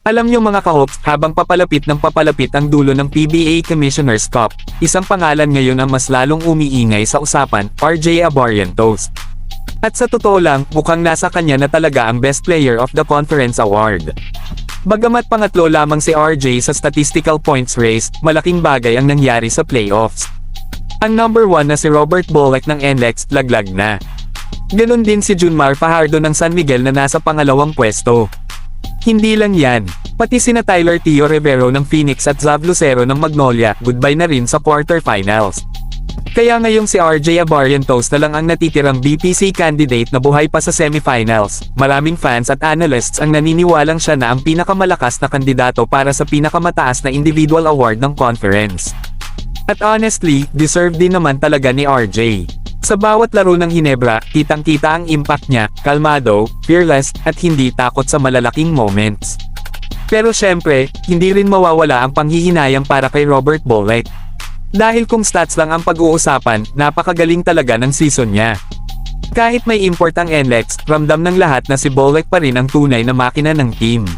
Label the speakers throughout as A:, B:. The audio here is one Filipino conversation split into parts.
A: Alam niyo mga kahops, habang papalapit ang dulo ng PBA Commissioner's Cup, isang pangalan ngayon ang mas lalong umiingay sa usapan, RJ Abarrientos. At sa totoo lang, mukhang nasa kanya na talaga ang Best Player of the Conference Award. Bagamat pangatlo lamang si RJ sa statistical points race, malaking bagay ang nangyari sa playoffs. Ang number 1 na si Robert Bolek ng NLEX, laglag na. Ganon din si Junmar Fajardo ng San Miguel na nasa pangalawang pwesto. Hindi lang yan, pati sina Tyler Tio Rivero ng Phoenix at Zav Lucero ng Magnolia, goodbye na rin sa quarterfinals. Kaya ngayong si RJ Abarrientos na lang ang natitirang BPC candidate na buhay pa sa semifinals. Maraming fans at analysts ang naniniwalang siya na ang pinakamalakas na kandidato para sa pinakamataas na individual award ng conference. At honestly, deserve din naman talaga ni RJ. Sa bawat laro ng Hinebra, kitang-kita ang impact niya, kalmado, fearless, at hindi takot sa malalaking moments. Pero syempre, hindi rin mawawala ang panghihinayang para kay Robert Bolek. Dahil kung stats lang ang pag-uusapan, napakagaling talaga ng season niya. Kahit may import ang NLEX, ramdam ng lahat na si Bolek pa rin ang tunay na makina ng team.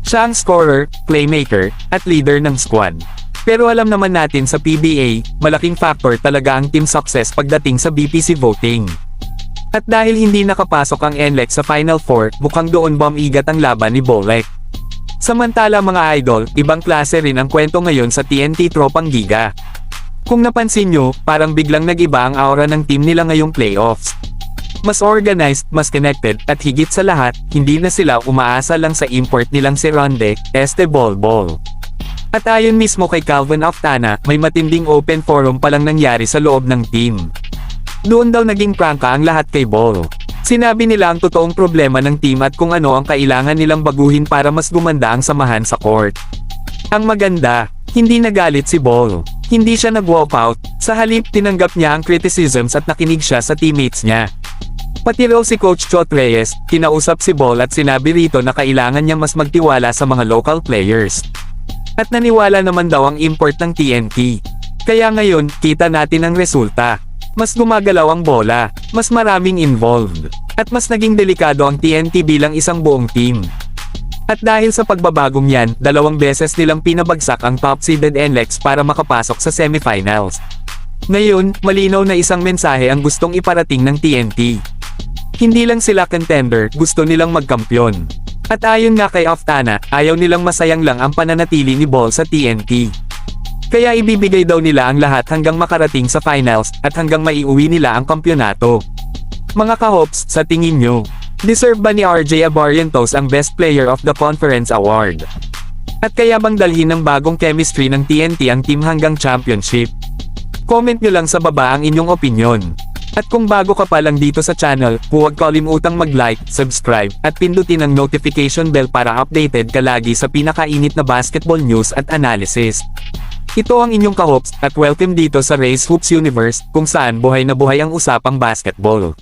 A: Siya ang scorer, playmaker, at leader ng squad. Pero alam naman natin sa PBA, malaking factor talaga ang team success pagdating sa BPC voting. At dahil hindi nakapasok ang NLEX sa Final Four, mukhang doon bumigat ang laban ni Bolek. Samantala mga idol, ibang klase rin ang kwento ngayon sa TNT Tropang Giga. Kung napansin nyo, parang biglang nag-iba ang aura ng team nila ngayong playoffs. Mas organized, mas connected, at higit sa lahat, hindi na sila umaasa lang sa import nilang si Ronde, Este Bolbol. At ayon mismo kay Calvin Aftana, may matinding open forum palang nangyari sa loob ng team. Doon daw naging prangka ang lahat kay Bol. Sinabi nila ang totoong problema ng team at kung ano ang kailangan nilang baguhin para mas gumanda ang samahan sa court. Ang maganda, hindi nagalit si Bol. Hindi siya nag-walkout, sa halip tinanggap niya ang criticisms at nakinig siya sa teammates niya. Pati raw si Coach Chot Reyes, kinausap si Bol at sinabi rito na kailangan niya mas magtiwala sa mga local players. At naniwala naman daw ang import ng TNT. Kaya ngayon, kita natin ang resulta. Mas gumagalaw ang bola, mas maraming involved, at mas naging delikado ang TNT bilang isang buong team. At dahil sa pagbabagong yan, 2 beses nilang pinabagsak ang top-seeded NLEX para makapasok sa semifinals. Ngayon, malinaw na isang mensahe ang gustong iparating ng TNT. Hindi lang sila contender, gusto nilang magkampyon. At ayon nga kay Aftana, ayaw nilang masayang lang ang pananatili ni Bol sa TNT. Kaya ibibigay daw nila ang lahat hanggang makarating sa finals, at hanggang maiuwi nila ang kampyonato. Mga kahops, sa tingin nyo, deserve ba ni RJ Abarrientos ang Best Player of the Conference Award? At kaya bang dalhin ng bagong chemistry ng TNT ang team hanggang championship? Comment nyo lang sa baba ang inyong opinyon. At kung bago ka pa lang dito sa channel, huwag kalimutang mag-like, subscribe, at pindutin ang notification bell para updated ka lagi sa pinakainit na basketball news at analysis. Ito ang inyong kahops, at welcome dito sa Race Hoops Universe, kung saan buhay na buhay ang usapang basketball.